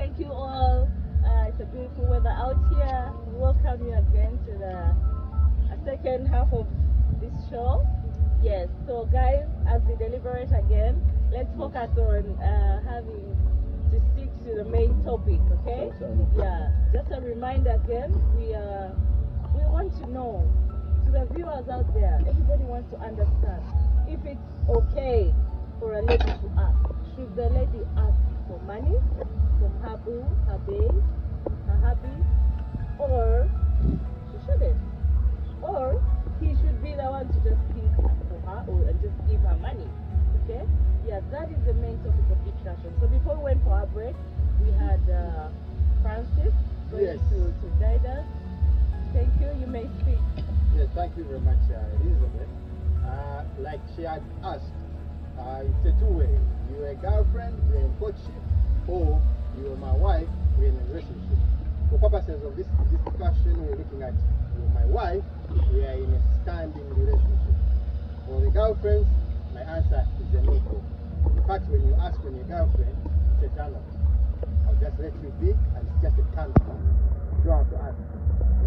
Thank you all. It's a beautiful weather out here. We welcome you again to the second half of this show. Yes, so guys, as we deliberate again, let's focus on having to stick to the main topic, okay? Yeah, just a reminder again, we want to know, to the viewers out there, everybody wants to understand if it's okay for a lady to ask. Should the lady ask for money from her boo, her babe, her hubby, or she shouldn't? Or he should be the one to just think for her or just give her money. Okay? Yeah, that is the main topic of discussion. So before we went for our break, we had Francis going to guide us. Thank you. You may speak. Yes, thank you very much, Elizabeth. Like she had asked, it's a two-way. You're a girlfriend, you're in courtship, or you're my wife, we're in a relationship. For purposes of this discussion, we're looking at you're my wife, we are in a standing relationship. For the girlfriends, my answer is a no-go. In fact, when you ask on your girlfriend, it's a turn-off. I'll just let you be, and it's just a turn-off. You don't have to ask.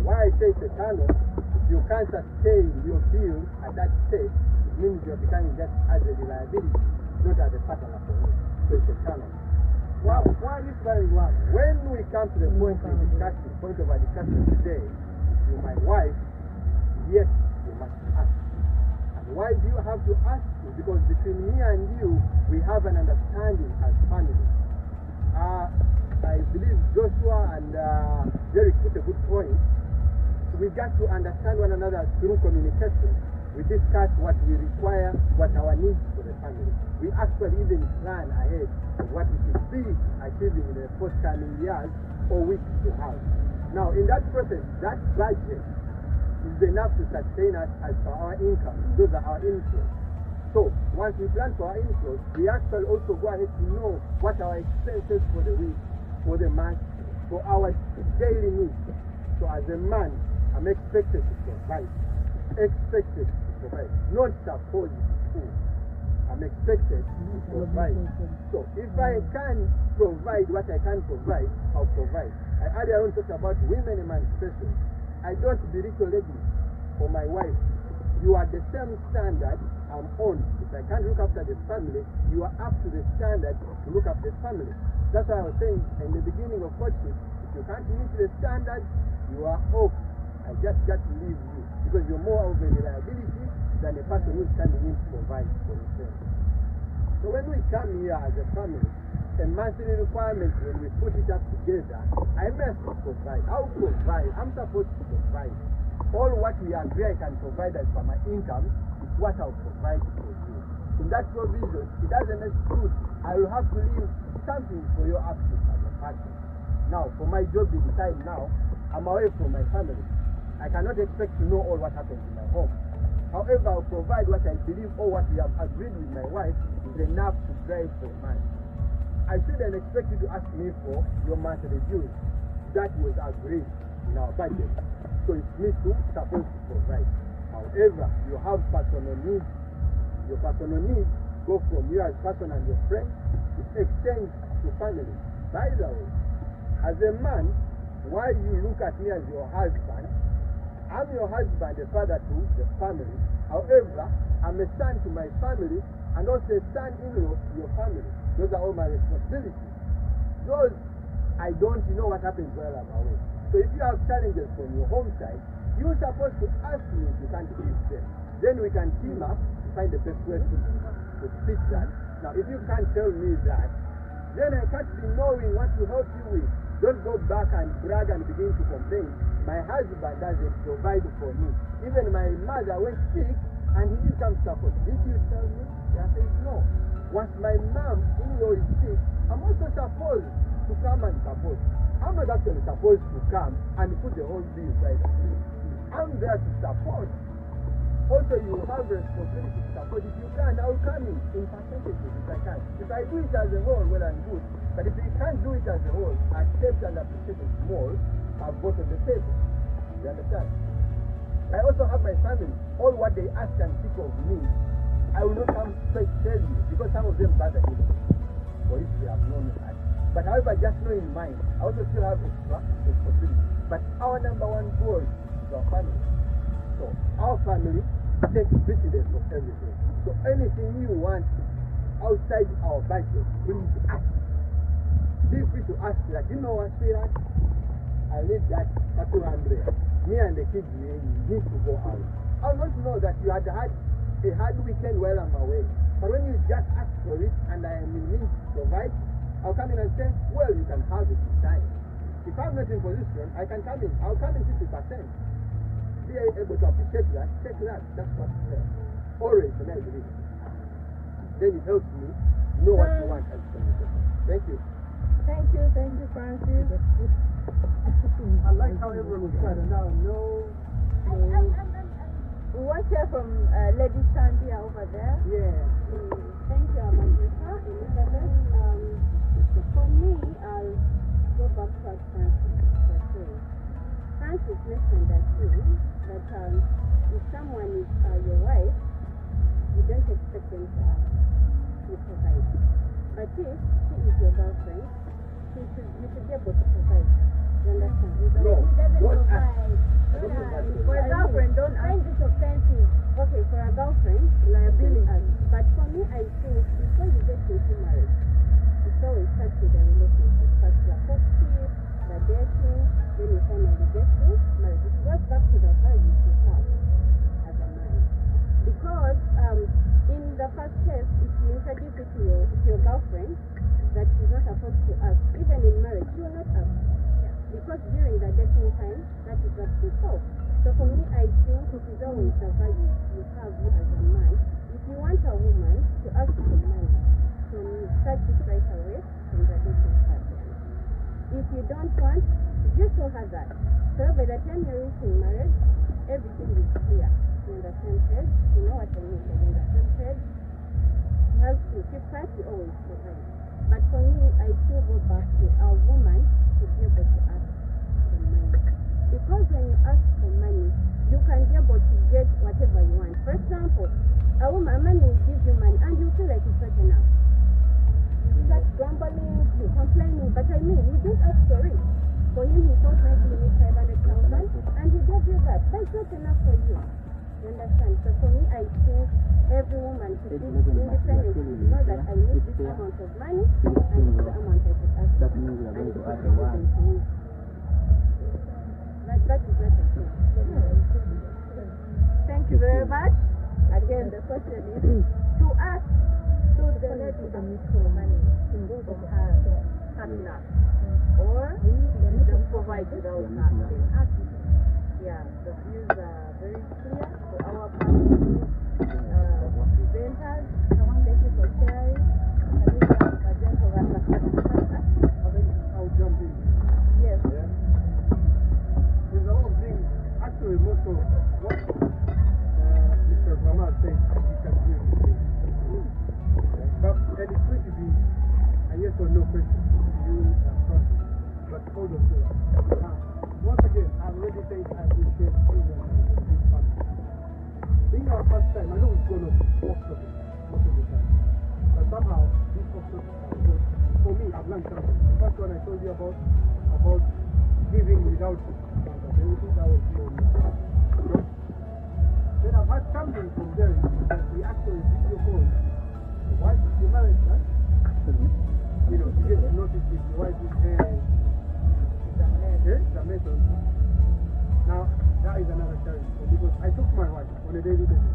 Why I say it's a turn-off, if you can't sustain your bills at that stage, it means you're becoming just as a liability, not as a partner for me. So it's a turn-off. Now, why is very one? When we come to the point of our discussion today, you're my wife, yes, you must ask. And why do you have to ask? Because between me and you, we have an understanding as family. I believe Joshua and Derek put a good point. We got to understand one another through communication. We discuss what we require, what our needs for the family. We actually even plan ahead of what we should be achieving in the forthcoming years or weeks to have. Now, in that process, that budget is enough to sustain us as per our income. Those are our inflows. So, once we plan for our inflows, we actually also go ahead to know what our expenses for the week, for the month, for our daily needs. So, as a man, I'm expected to provide. Expected to provide. Not supposed to. I'm expected to provide. So, if I can provide what I can provide, I'll provide. I earlier on talked about women emancipation. I don't belittle ladies for my wife. You are the same standard I'm on. If I can't look after the family, you are up to the standard to look after the family. That's why I was saying in the beginning of courtship, if you can't meet the standard, you are off. I just got to leave you because you're more of a reliability than a person who's coming in to provide for himself. So when we come here as a family, a monthly requirement, when we put it up together, I must provide. I'll provide. I'm supposed to provide. All what we agree I can provide as per my income is what I'll provide for you. In that provision, it doesn't exclude. I will have to leave something for your absence as a partner. Now, for my job inside now, I'm away from my family. I cannot expect to know all what happens in my home. However, I'll provide what I believe or what we have agreed with my wife is enough to drive for a man. I shouldn't expect you to ask me for your monthly dues. That was agreed in our budget. So it's me too supposed to provide. However, you have personal needs. Your personal needs go from you as person and your friend. It extends to family. By the way, as a man, why you look at me as your husband, I'm your husband, a father to the family. However, I'm a son to my family and also a son-in-law to your family. Those are all my responsibilities. Those, I don't know what happens while I'm away. So if you have challenges from your home side, you're supposed to ask me if you can't fix them. Then we can team up to find the best way to fix that. Now, if you can't tell me that, then I can't be knowing what to help you with. Don't go back and brag and begin to complain. My husband doesn't provide for me. Even my mother went sick and he didn't come to support. Did you tell me? I said no. Once my mom-in-law is sick, I'm also supposed to come and support. I'm not actually supposed to come and put the whole bill right at me. I'm there to support. Also, you have the responsibility to support. If you can, I will come in percentages if I can. If I do it as a whole, well and good. But if you can't do it as a whole, accept and appreciate it small, have both on the table. You understand? I also have my family. All what they ask and seek of me, I will not come straight tell you because some of them bother me. For if they have known that. But however, just know in mind, I also still have extra responsibility. But our number one goal is our family. So our family takes precedence of everything. So anything you want outside our budget, please ask. Be free to ask that, you know what, sweetheart? I need that for 200. Me and the kids, we need to go out. I want to know that you had a hard weekend while I'm away. But when you just ask for it and I am in means to provide, I'll come in and say, well, you can have it in time. If I'm not in position, I can come in. I'll come in 50%. Be able to appreciate that, take that. That's what's fair. Always, and I believe. Then it helps me know what you want as a communication. Thank you. Thank you, Francis. I like how everyone was trying to now know. We want to hear from Lady Shandia over there. Yeah. Thank you, Amanda. Elizabeth. For me, I'll go back to what Francis was saying. Francis mentioned that too, that if someone is your wife, you don't expect them to provide. But if she is your girlfriend, you should be able to provide. You understand? No, He doesn't don't provide. ask. For a girlfriend, don't ask. Find it offensive. Okay, for a girlfriend, liability. But for me, I think before you get into marriage, it's always starts with the relationship. First the courtship, the dating, then you finally get to marriage. It goes back to the values you have as a man. Because in the first case, if you introduce it to your girlfriend, that she's not supposed to ask, even in marriage, she will not ask. Because during the dating time, that is what she saw. So for me, I think it is always the value you have as a man. If you want a woman to ask for money, so you start it right away from the dating pattern. If you don't want, you show her that. So by the time you're reaching marriage, everything is clear. You're on the same page. You know what I mean. You're on the same page. You have to keep quiet, you always provide. But for me, I still go back to a woman to be able to ask for money. Because when you ask for money, you can be able to get whatever you want. For example, a man will give you money and you feel like it's not enough. You start grumbling, you complaining, but I mean, you didn't ask for it. For him, he thought maybe you need 500,000 and he gave you that. That's not enough for you. You understand? So for me, I think every woman should be independent. Know that I need this amount of money and this is the amount I should ask. That means we are going to add a one. That is what I think. Thank you very much. Again, the question is to ask, should the lady ask for money from her partner, or should she just provide without asking? Yeah, the views are very clear for our presenters. Thank you for sharing. I'll jump in. Yes. Yeah. There's a lot of things. Actually, most of what Mr. Mama said, we can do it. But and it's going to be a yes or no question to you, Francis. But hold on to that. Once again, I've already said I appreciate everyone in this family. Being our first time, I know it's going to be most of the time. But somehow, this also, for me, I've learned something. The first one I told you about giving without accountability, that was so nice. Then I've had something from there that we actually video call. Why did you marry that? You know, you get to notice if your wife is there. The method. Now, that is another challenge because I took my wife on a daily basis.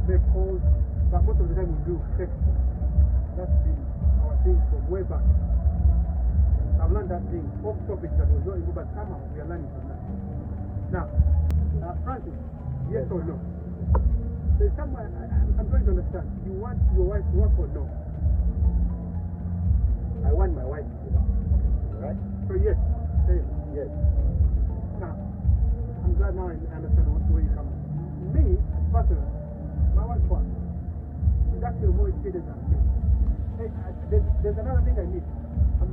Make calls, but most of the time we do text. That's our thing from way back. I've learned that thing off topic that was not but somehow we are learning from that. Now, Francis, yes or no? There's somewhere I'm trying to understand. You want your wife to work or no? I want my wife to do that. Alright? So yes. Yes. Now, I'm glad now I understand where you come from. Me, personally, my wife works. She's actually more educated than me. Hey, there's another thing I need. I'm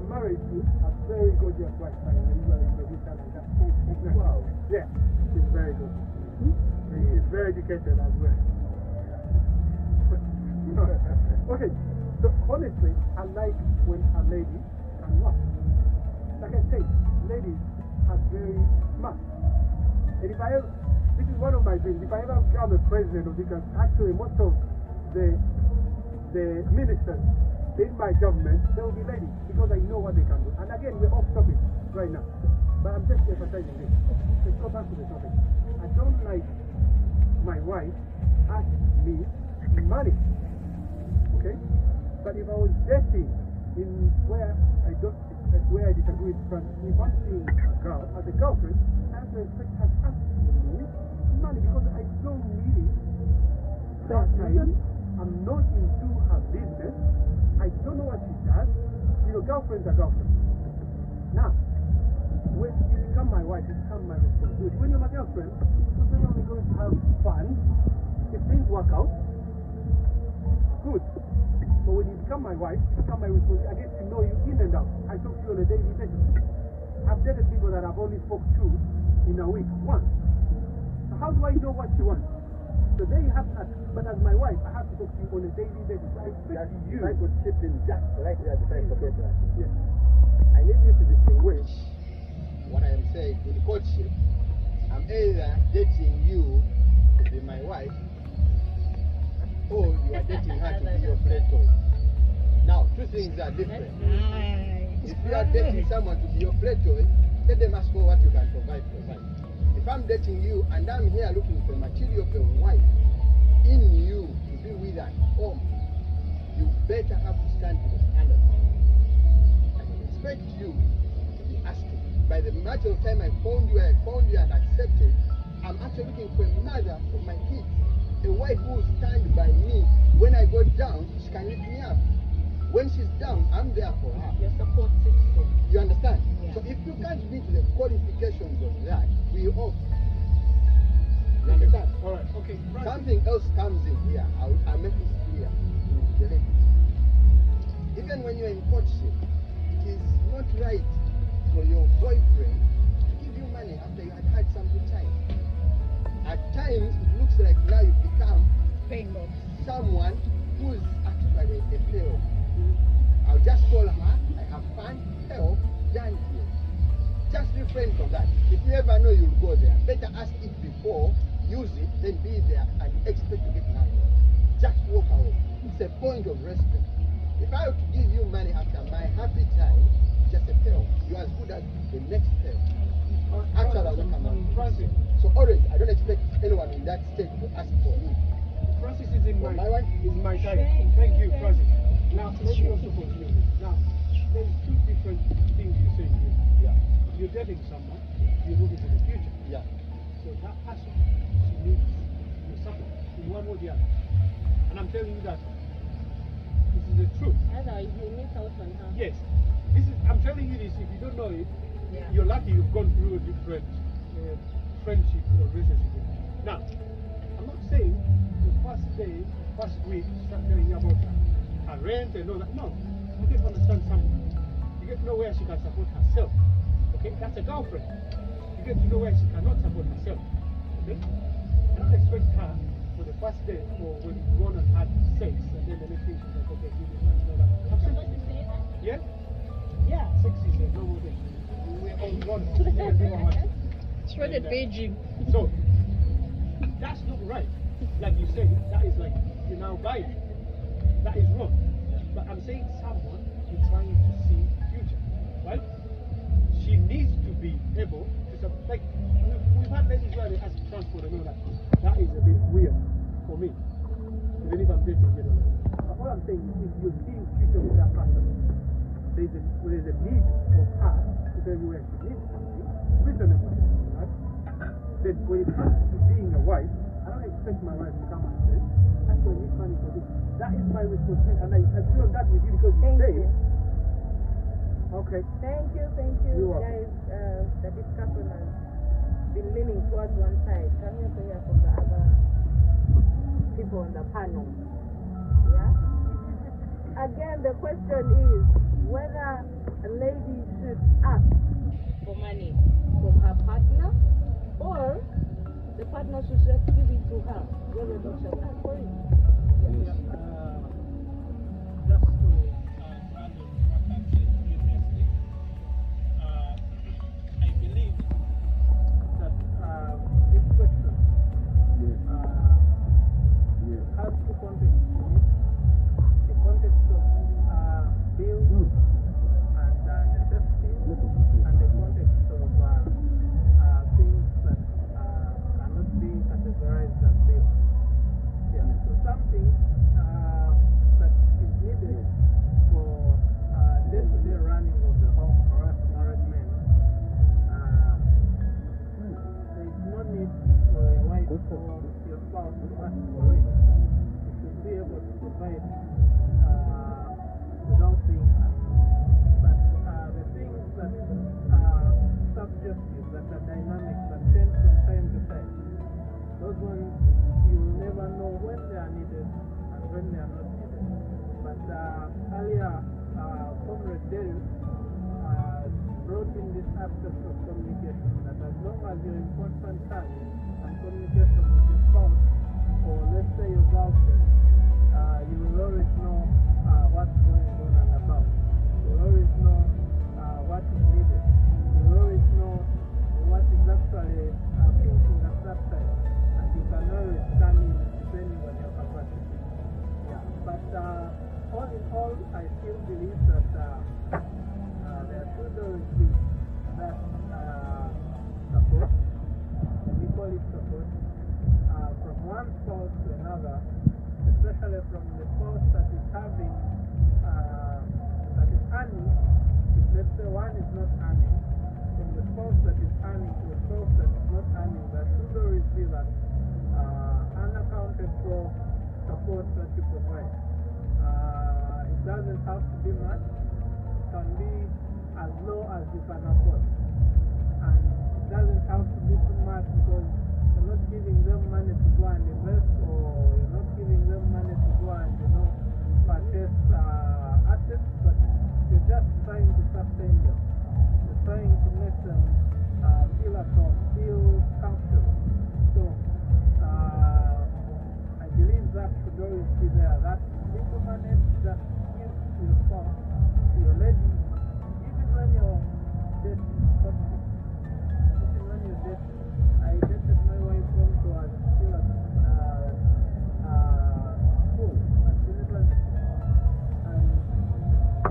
married to a very gorgeous wife. I usually introduce her like that. Wow. Yeah, she's very good. She's very educated as well. Okay, So honestly, I like when a lady can work. Like I said, ladies are very smart. And if I ever, this is one of my dreams, if I ever become a president of the country, actually most of the ministers in my government, they will be ladies because I know what they can do. And again, we're off topic right now. But I'm just emphasizing this. Let's go back to the topic. I don't like my wife asking me money. Okay? But if I was dating in where I disagree with friends, if I'm seeing a girl as a girlfriend, I have to expect her to ask me money because I don't really that time. I'm not into her business. I don't know what she does. You know, girlfriends are girlfriends. Now, when you become my wife, you become my responsibility. When you're my girlfriend, we're not only going to have fun. If things work out, good. But when you become my wife, you become my responsibility. I get to know you in and out. I talk to you on a daily basis. I've dated people that I've only spoke to in a week, once. So how do I know what you want? So there you have that. But as my wife, I have to talk to you on a daily basis. I expect you. I could chip in just right there before I forget that. Yes. I need you to distinguish what I am saying. In courtship, I'm either dating you to be my wife, or you are dating her to be your play toy. Now, two things are different. If you are dating someone to be your play toy, let them ask for what you can provide. If I'm dating you and I'm here looking for material of a wife in you to be with at home, you better have to stand to the standard. I can expect you to be asking. By the matter of time I found you and accepted, I'm actually looking for a mother for my kids. A wife who will stand by me. When I go down, she can lift me up. When she's down, I'm there for her. Your support system. You understand? Yeah. So if you can't meet the qualifications of that, we off. You understand? All right. Okay. Right. Something else comes in here. I'll make this clear in the ladies. Even when you're in courtship, it is not right for your boyfriend to give you money after you had some good time. At times, it looks like now you've become someone who's actually a payoff. I'll just call her, I have fun, payoff, done here. Just refrain from that. If you ever know you'll go there, better ask it before, use it, then be there and expect to get married. Just walk away. It's a point of respect. If I were to give you money after my happy time, just a payoff. You're as good as the next payoff. Actually, I'll not come out. Francis. So always, I don't expect anyone in that state to ask for me. Francis is in For my my wife? is my type. Thank you, Francis. Now let me also continue. Now there's two different things you say here. Yeah. You're dating someone, you're looking for the future. Yeah. So that person, she needs your support in one way or the other. And I'm telling you that this is the truth. Otherwise, you miss out on her. Yes. I'm telling you this, if you don't know it, Yeah. you're lucky you've gone through a different friendship or relationship. Now, I'm not saying the first day, first week, start telling you about her rent and all that. No, you get to understand something. You get to know where she can support herself. Okay, that's a girlfriend. You get to know where she cannot support herself. Okay, I don't expect her for the first day or when you've gone and had sex and then the next thing she's like, okay, give me money and all that. You're supposed to say that? Yeah? Yeah, sex is a normal thing. We're all gone. Everyone wants it. Shredded Beijing. So, that's not right. Like you said, that is like, you're now buying. That is wrong. But I'm saying someone who's trying to see future, right? She needs to be able to, like, we've had ladies where they ask transport and all that. That is a bit weird for me. Even if I'm dating, you know. But all I'm saying is, if you're seeing future with that person, there's a need for her to tell you where she needs something, reasonable, right? Then when it comes to being a wife, I don't expect my wife to come and say, actually, I need money for this. That is my responsibility, and I agree on that with you because you say it. Okay. Thank you, You're welcome. guys. The discussion has been leaning towards one side. Can you also hear from the other people on the panel? Yeah? Again, the question is whether a lady should ask For money from her partner, or the partner should just give it to her, whether they should ask for it. just to add on what I said previously, I believe that this question has two contexts in it. The context of bills and necessities, and the context of things that cannot be categorized as bills. Yeah. So something that is needed for day-to-day running of the home for us married men, there is no need for a wife or your spouse to ask for it. You should be able to provide without being asked. But the things that are subjective, that are dynamic, that change from time to time, those ones you'll never know when they are needed and when they are not needed. But earlier, Comrade Darius brought in this aspect of communication, that as long as you're in constant touch and communication with your spouse, or let's say your girlfriend, you will always know what's going on and about. You will always know what is needed. You will always know what is actually thinking at that time. And you can always come in depending on your capacity. Yeah. But all in all, I still believe that there should always be that support, we call it support, from one spouse to another, especially from the spouse that is having, that is earning. If let's say one is not earning, from the spouse that is earning to the spouse that is not earning, there should always be that unaccounted for support that you provide. It doesn't have to be much. It can be as low as you can afford. And it doesn't have to be too much, because you're not giving them money to go and invest, or you're not giving them money to go and, purchase assets, but you're just trying to sustain them. You're trying to make them feel at home, feel comfortable. So, I believe that should always be there. That little money that gives to your spouse, to your lady, even when you're dating, even when you're dating. I dated my wife when she was still at school, at university. And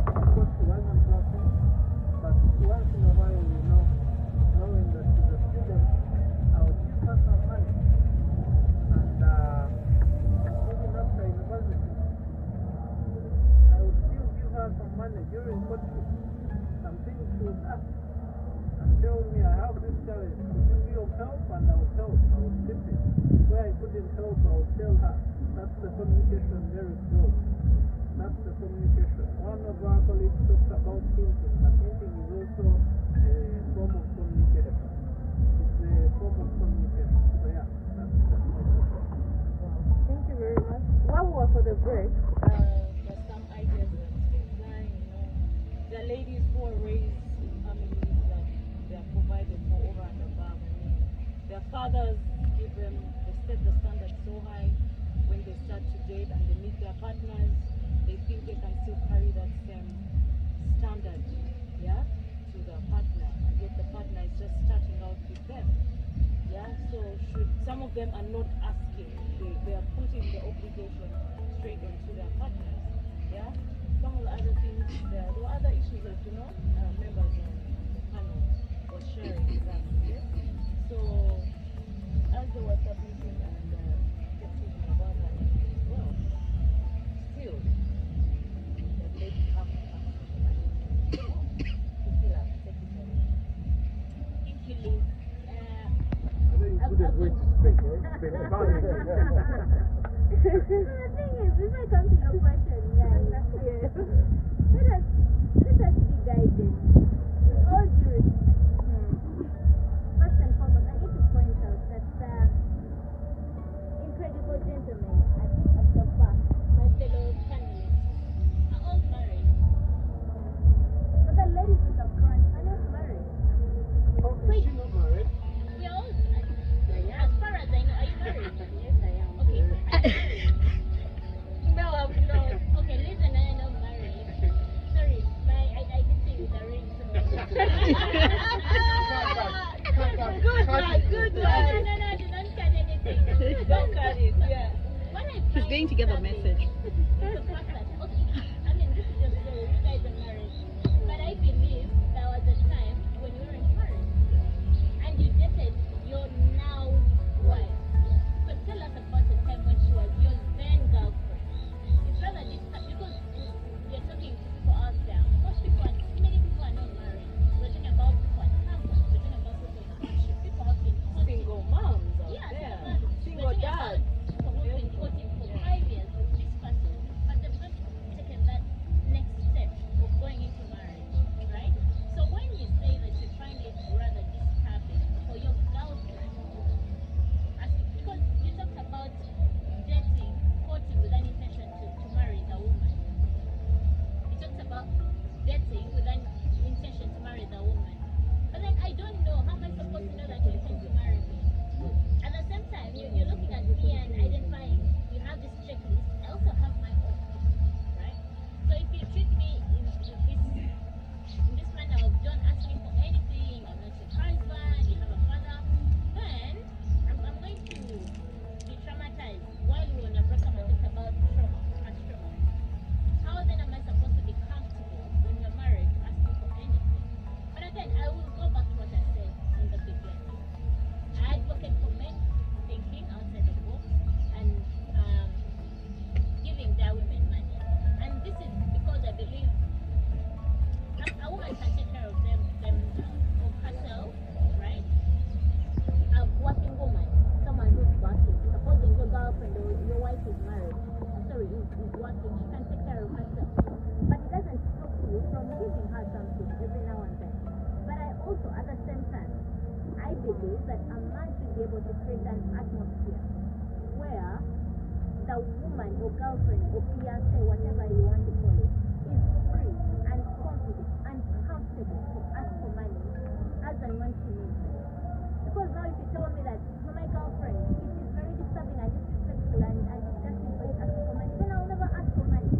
of course she wasn't working, but once in a while, knowing that she's a student, I would give her some money. And even after university, I would still give her some money during courtship. Some things she would ask and tell me, I have this challenge, could you be of help? And I would help, I would chip it. Where I couldn't help, I would tell her. That's the communication there is growth. That's the communication. One of our colleagues talked about hinting, but hinting is also a form of communication. It's a form of communication. So yeah, that's my question. Thank you very much. While we were for the break, There's some ideas that apply, the ladies who are raised in families that they are provided for over and above. Their fathers give them, they set the standard so high when they start to date and they meet their partners, they think they can still carry that same standard, yeah, to their partner, and yet the partner is just starting out with them. Yeah, so some of them are not asking, they are putting the obligation straight onto their partners. Yeah, some of the other things, there were other issues that members on the panel were sharing with us. Yeah? So as they were submitting and speaking about that, well, still, the ladies have to ask. Thank you, Liz. I know you couldn't wait to speak, eh? the thing is, if I come to your question, guys, let us be guided. With all due respect, first and foremost, I need to point out that Good one, good one. No, don't cut anything. Don't cut it, yeah. What I She's find going to give a disturbing message. is the fact that, okay, I mean, this is your story, you guys are married, but I believe there was a time when you weren't married, and you dated your now wife. So tell us about the time when she was your then girlfriend. It's rather disturbing because you're talking to people out there. Most people, many people are not married. We're talking about people at campus. We're talking about people in courtship. People have been courting. Single moms out Yeah, there. we're Single talking about dads. people who've been courting for 5 years with this person, but they've not taken that next step of going into marriage, right? So when you say that you find it rather disturbing for your girlfriend, because you talked about dating, courting with an intention to marry the woman. You talked about dating with an intention to marry the woman. But then I don't know, how am I supposed to know that you intend to marry me? At the same time, you're looking at me and identifying, you have this checklist, I also have my own, right? So if you treat me in this manner of don't ask me for anything, I'm not your husband, you have a father, then I'm going to be traumatized. While we were on a program, I talked about trauma, past trauma. How then am I supposed to be comfortable when we're married asking for anything? But again, I will go back to what I said in the beginning. I advocate for men thinking outside the box and giving their women money. And this is because I believe a woman can take care of of herself, right? A working woman, someone who's working, supposing your girlfriend or your wife is married, is working, she can take care of herself. But it doesn't stop you from giving her something every now and then. But I also, at the same time, I believe that a man should be able to create an atmosphere where the woman or girlfriend or fiancé, whatever you want to call it, is free and confident and comfortable to ask for money as and when she needs it. Because now if you tell me that for my girlfriend, it is very disturbing and disrespectful and disgusting for you to ask for money, then I'll never ask for money.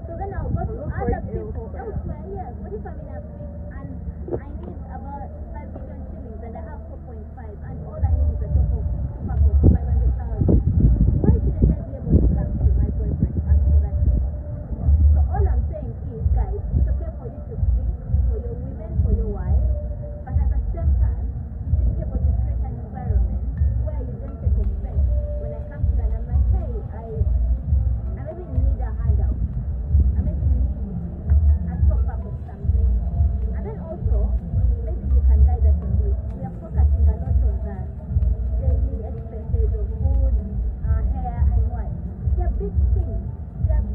So then I'll go to other people elsewhere, yes. What if I'm in a fix and I need about 5 million shillings and I have 4.5 and all I need is a top of 2 pack of 500,000? Why shouldn't I be able to come to my boyfriend and ask for that? So all I'm saying is, guys, it's okay for you to think for your women, for your wives, but at the same time, you should be able to create an environment where you don't take offense. When I come to you and I'm like, hey, I maybe need a handout. I maybe need a top up of something. And then also, maybe you can guide us on this. We are focusing a lot on the daily expenses of food, hair, and what. They are big things. They are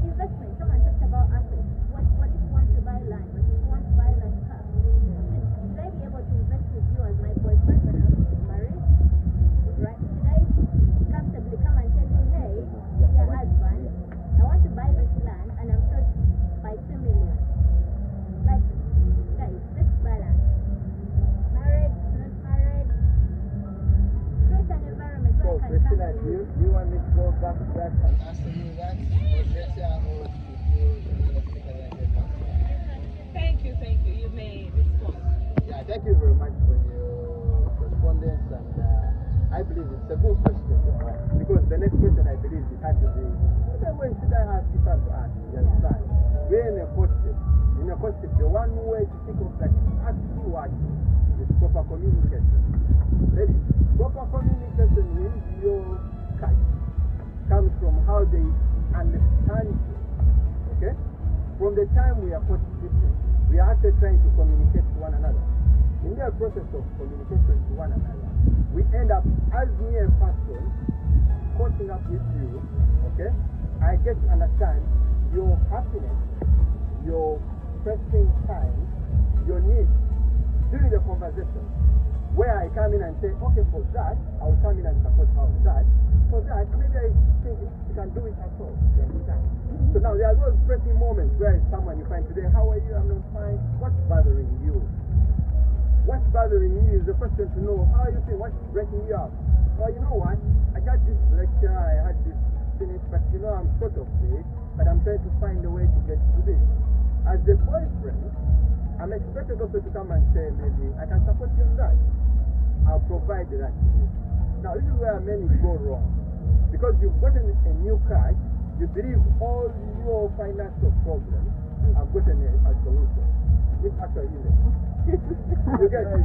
investments. Someone talked about assets. What if you want to buy land? What if you want to buy that car? Should I be able to invest with you as my boyfriend when I'm married? Right? Should I comfortably come and tell you, hey, dear husband, I want to buy this land and I'm short by 2 million. Like, guys, let's balance. Married, not married. Create an environment So, where I can come Christina, to you. do you want me to go back to that and answer you that? Or let's say I'm going to do speak and then get back to that? Thank you, thank you. You may respond. Yeah, thank you very much for your respondents, and I believe it's a good question because the next question I believe it had to be, when should I ask it to ask? You understand? We're in a courtship. In a courtship, the one way to think of that is actually what is proper communication. Ready? Proper communication means your catch comes from how they understand you. Okay? From the time we are courtship, we are actually trying to communicate to one another. In the process of communication to one another, we end up as near a person courting up with you, okay? I get to understand your happiness, your pressing time, your needs during the conversation. Where I come in and say, okay, for that, I will come in and support her on that. For that, maybe I think you can do it at all. You understand? So now there are those pressing moments where someone you find today, how are you? I'm not fine. What's bothering you? What's bothering you is the question to know, how are you feeling? What's breaking you up? Well, you know what? I got this lecture, I had this finish, but you know, I'm short of this, but I'm trying to find a way to get to this. As the boyfriend, I'm expected also to come and say, maybe I can support you on that. I'll provide that to you. Now, this is where many go wrong. Because you've gotten a new cash, you believe all your financial problems have gotten a solution. Which actually isn't. You get it?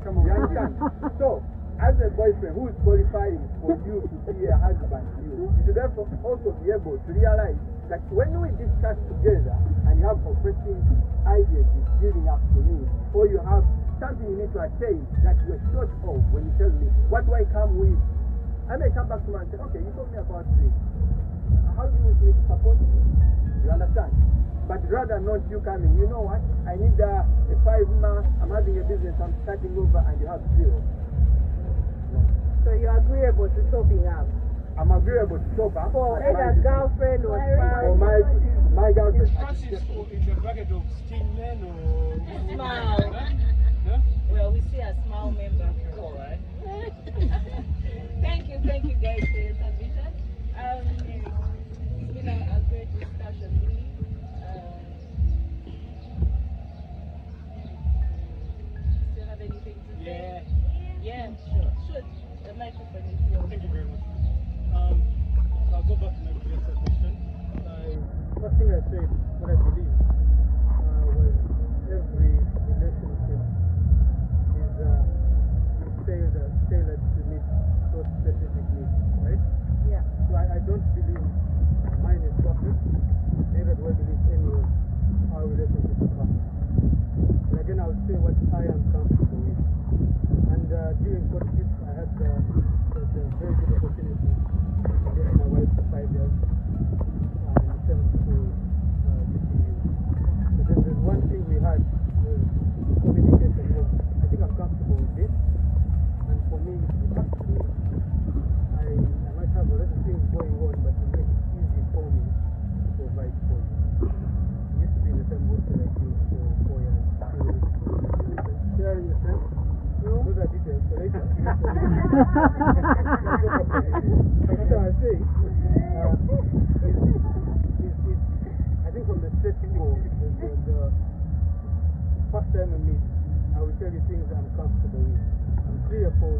Come on. You understand? So, as a boyfriend who is qualifying for you to be a husband to you, you should therefore also be able to realize that when we discuss together and you have conflicting ideas with giving up to me, or you have something you need to attain that you're short of when you tell me, what do I come with? I may come back to you and say, okay, you told me about this. How do you want me to support you? You understand? But rather not you coming, you know what? I need a 5-month, I'm having a business, I'm starting over, and you have 0. So you're agreeable to topping up? I'm agreeable to top up. For either girlfriend or for spouse? my girlfriend. Francis in the bracket of steam men or Smile. Huh? Well, we see a small member. All right. Thank you guys for your submission. It's been a great discussion, really. Still have anything to say? Yeah, sure. Shoot. The microphone is yours. Thank you very much. I'll go back to my previous question. First thing I said, what I believe, was every relationship is tailored to meet those specific needs, right? Yeah. So I don't believe mine is perfect, neither do I believe any of our relationships is perfect. But again, I would say what I am comfortable with. And during courtship, I had the very good opportunity to date my wife for 5 years in the same school, GCU. But then there's one thing we had was communication. I think I'm comfortable with this. And for me, if it has to be, I might have a lot of things going on, but to make it easy for me to provide for you. We used to be in the same hostel like you for 4 years. Sharing the same. Those are details, so later. What I say is, I think from the set-go, the first time we meet, I will tell you things I'm comfortable with. I'm clear for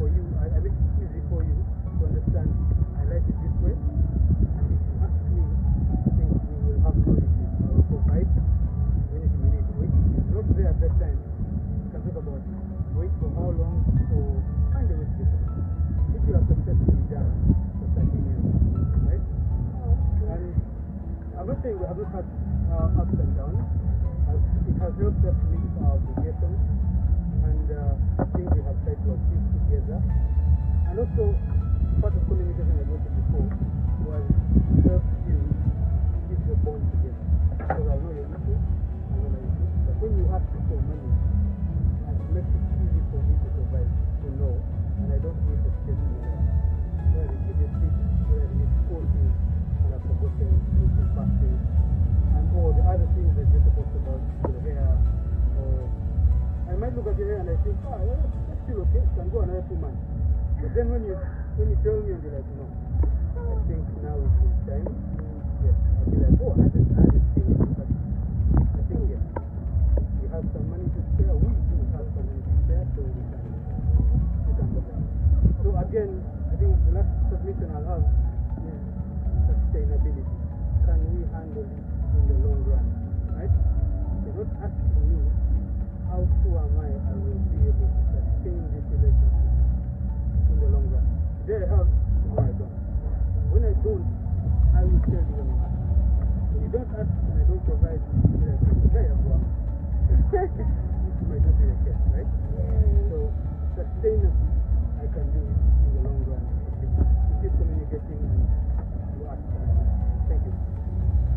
you. I make it easy for you to understand I like it this way. And if you ask me things we will have knowledge in, I will provide anything you need. Which is not there at that time. You can talk about wait for how long or find a way to get it. Which you have successfully done for 13 years, right? And I'm not saying we have not had ups and downs. It has helped us meet our obligations and things we have tried to achieve together. And also, part of communication I mentioned before was help you keep your bond together. Because I know your issues, I know my issues. But when you ask for money, it makes it easy for me to provide, to know, and I don't need to step in there. Whether it is a speech, whether it is school things, and I've forgotten, looking past things, and all the other things that you're supposed to about your hair, or I might look at your hair and I think, well, that's still okay, it can go another 2 months. But then when you tell me and you're like, no, I think now is the time, yes, I'll be like, oh, I just seen it, but I think yes, we have some money to spare, we do have some money to spare, so we can go there. So again, I think the last submission I'll have is sustainability. Can we handle it in the long run, right? You're not asking me, how sure am I will be able to sustain this relationship in the long run. Today I have, tomorrow I don't. When I don't, I will tell you when you ask. When you don't ask and I don't provide, you'll be like, okay, I'm wrong. This might not be the case, right? So, sustainably, I can do it in the long run. To keep communicating and to ask. Thank you.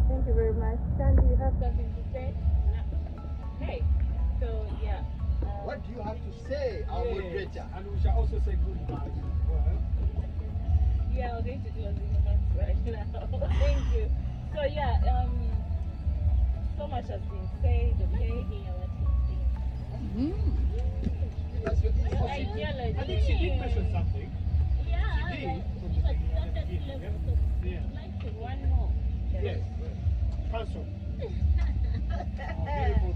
Thank you very much. Sandy, you have something to say? Hey, so yeah. What do you have to say, our moderator? And we shall also say goodbye as well. Yeah, we're going to do a remarks right now. Thank you. So yeah, so much has been said, okay? That's your Ideology. I think she did mention something. Yeah, She did. but it was just at level, so Yeah. I'd like to one more. Yes. Cancel. Beautiful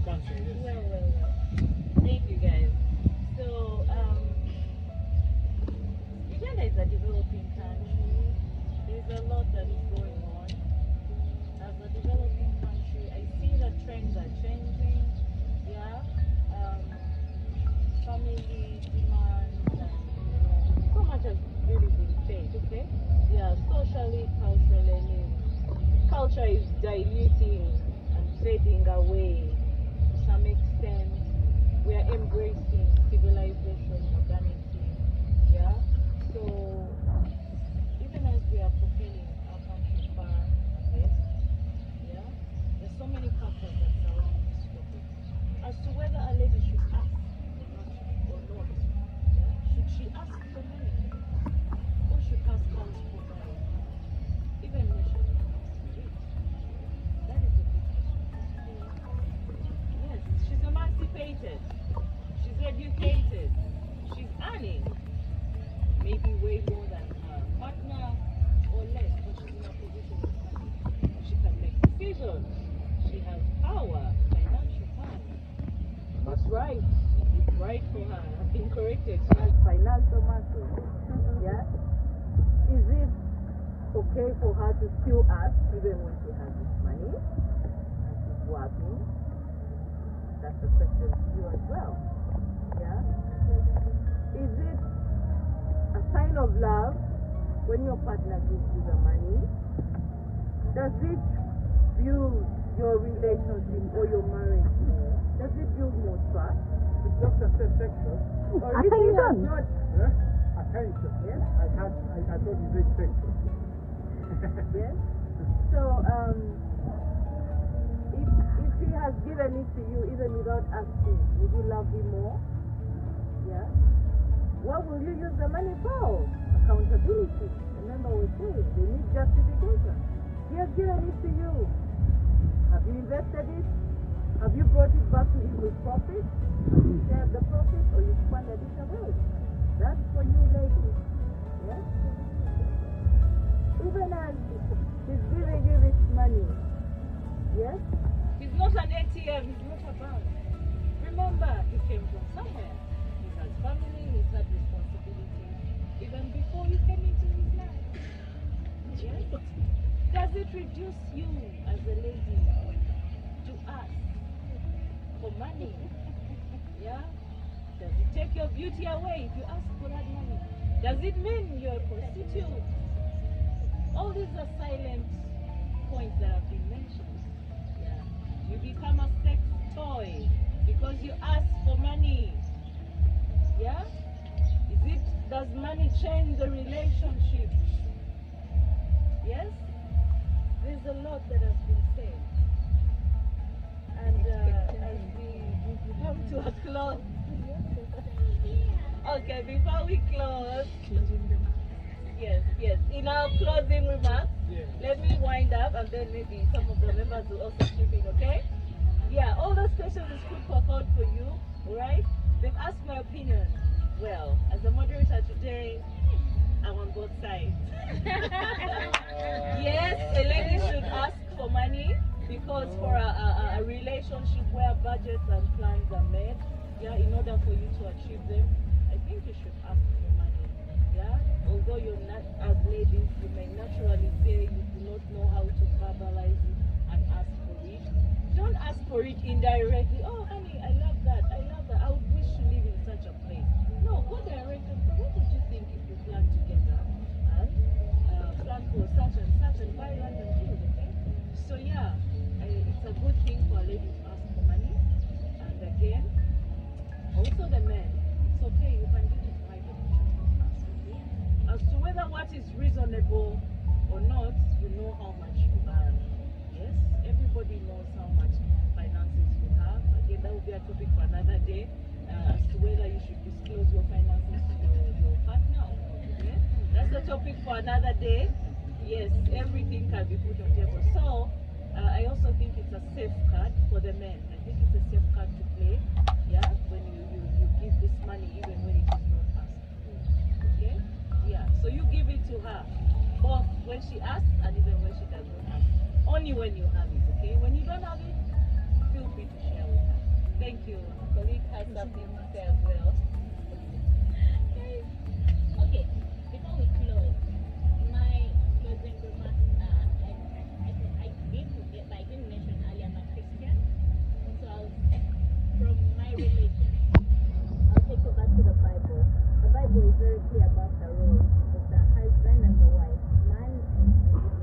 couples that surround this topic as to whether a lady should ask or not. Yeah? Should she ask for money or should ask house provide? Even when she's not rich. That is the big question. Yes, she's emancipated. She's educated. She's earning. Maybe way more than her partner or less, but she's in a position of money. She can make decisions. She has power, financial power. That's right. It's right for her. I've been corrected. She has financial muscle. Yeah? Is it okay for her to still ask even when she has this money and she's working? That's a question to you as well. Yeah? Is it a sign of love when your partner gives you the money? Does it build your relationship or your marriage more? Does it build more trust? It's just a sexual. Or if it has not, Attention. Yes. I thought you said sexual. yes? So, if he has given it to you even without asking, would you love him more? Yeah? What will you use the money for? Accountability. Remember we saying they need justification. He has given it to you. Have you invested it? Have you brought it back to him with profit? Have you shared the profit or you squandered it away? That's for you ladies. Yes? Even as he's giving you this money. Yes? He's not an ATM, he's not a bank. Remember, he came from somewhere. He has family, he's had responsibilities even before you came into his life. Yes? Does it reduce you as a lady to ask for money? Yeah? Does it take your beauty away if you ask for that money? Does it mean you're a prostitute? All these are silent points that have been mentioned. Yeah. You become a sex toy because you ask for money. Yeah? Does money change the relationship? Yes? There's a lot that has been said. And as we come to a close, okay, before we close, yes, in our closing remarks, let me wind up and then maybe some of the members will also chip in, okay? Yeah, all those questions is food for thought for you, alright? They've asked my opinion. Well, as a moderator today, I'm on both sides. Yes, a lady should ask for money because for a relationship where budgets and plans are made, yeah, in order for you to achieve them, I think you should ask for money. Yeah, although you're not, as ladies, you may naturally say you do not know how to verbalize it and ask for it. Don't ask for it indirectly. Oh, honey, I love that. I would wish to live in such a place. No, go direct and say, what would you think if we plan together and plan for such and buy land and build, okay? So yeah, it's a good thing for a lady to ask for money. And again, also the men, it's okay, you can do it privately. As to whether what is reasonable or not, you know how much you earn. Yes, everybody knows how much finances you have. Again, that will be a topic for another day. As to whether you should disclose your finances to your partner or not. Yeah? That's a topic for another day. Yes, everything can be put on table. So, I also think it's a safeguard for the men. I think it's a safeguard to play, yeah, when you give this money even when it is not asked for. Okay? Yeah, so you give it to her, both when she asks and even when she does not ask. Only when you have it, okay? When you don't have it, feel free to share with her. Thank you. Colleague has something to say as well. Okay, before we close, my closing remarks are, I did forget, but I didn't mention earlier, I'm a Christian. So from my religion, I'll take you back to the Bible. The Bible is very clear about the role of the husband and the wife, man and woman.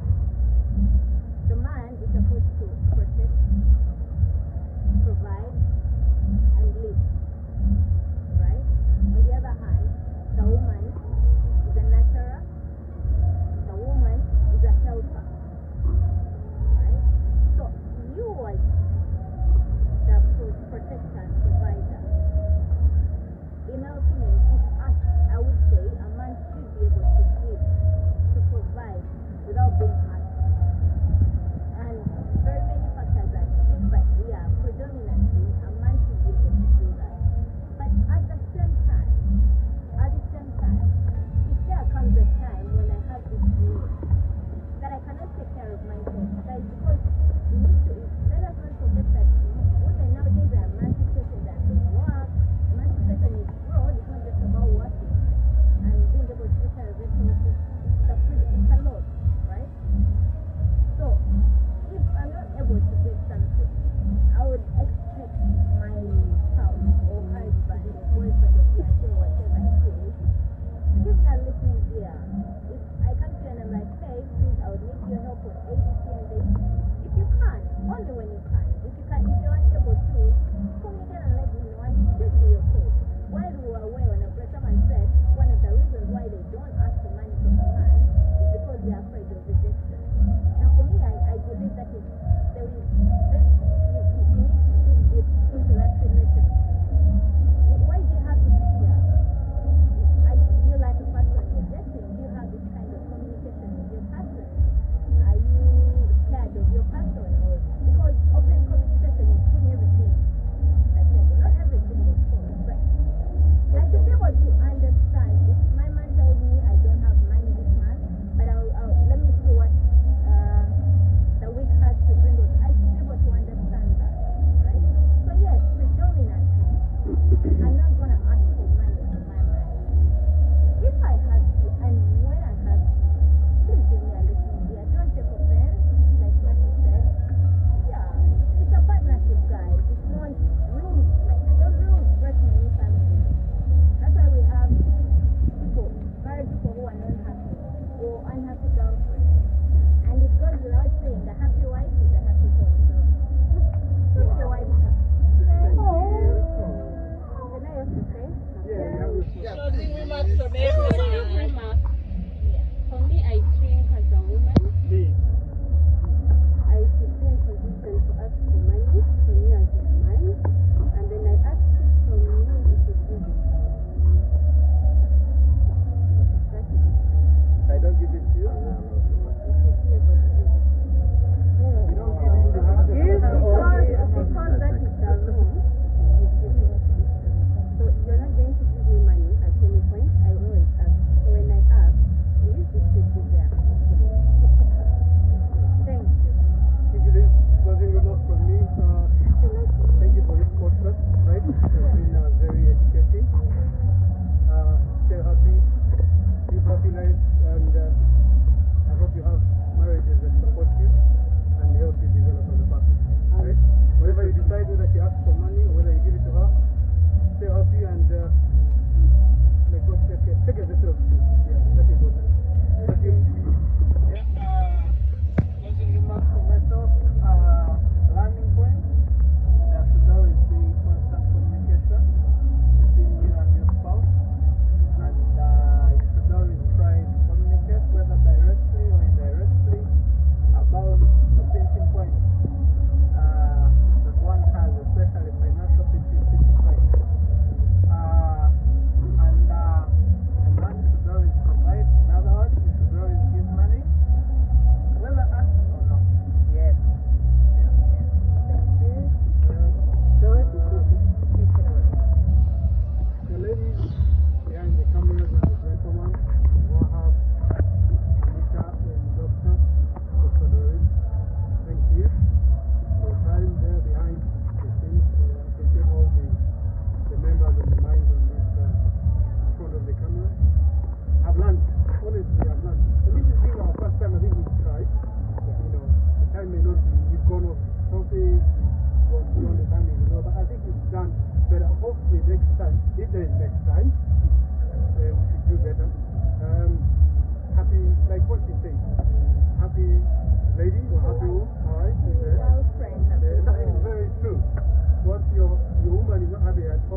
The man is supposed to protect, provide, and lead. Right? On the other hand, the woman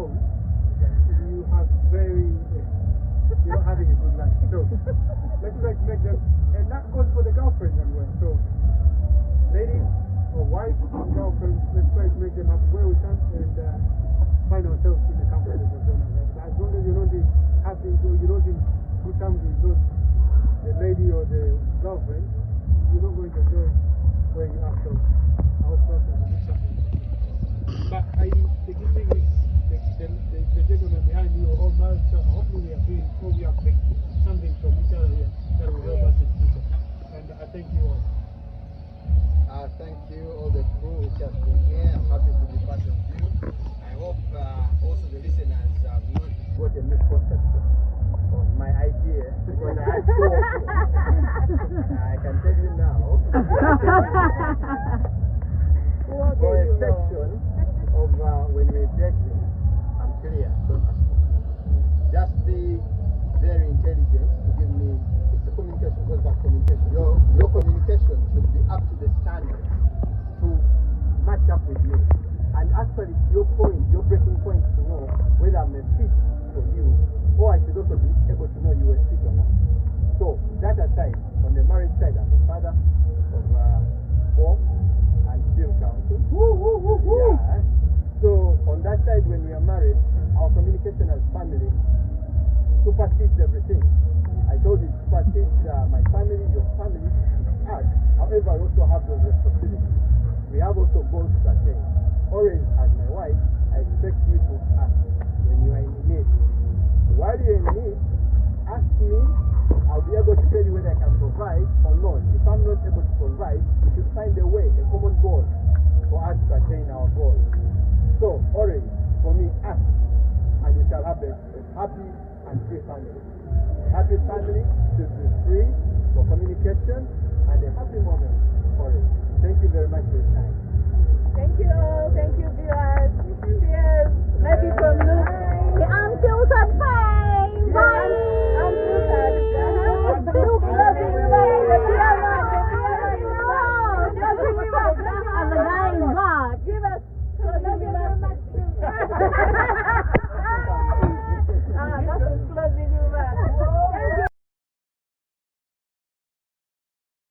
home, you have you're not having a good life. So let's try to make them, and that goes for the girlfriends as well. So ladies or wives or girlfriends, let's try to make them happy where we can and find ourselves in a comfortable zone. As long as you're not happy or you're not in good terms with the lady or the girlfriend, you're not going to enjoy where you are. So I hope that's a good something. But the good thing is the gentleman behind you are all married, so hopefully we have picked something from each other here that will help us in the future. And I thank you all. Thank you, all the crew which has been here. I'm happy to be part of you. I hope also the listeners have not got a misconception of my idea, because I had two of them. I can tell you now. For a section of when we're dating, I'm clear, don't ask me. Just be very intelligent to give me, it's a communication, goes back communication. Your communication should be up to the standards to match up with me. And actually, your breaking point to know whether I'm a fit for you, or I should also be able to know you are fit or not. So, that aside, on the marriage side, I'm a father of 4 and still counting. Yeah. So, on that side, when we are married, our communication as family supersedes everything. I told you it supersedes my family, your family, us. However, I also have those responsibilities. We have also goals to attain. Always, as my wife, I expect you to ask when you are in need. While you're in need, ask me. I'll be able to tell you whether I can provide or not. If I'm not able to provide, we should find a way, a common goal for us to attain our goals. So, always, for me, ask, and we shall have a happy and free family. A happy family should be free for communication and a happy moment for it. Thank you very much for your time. Thank you all.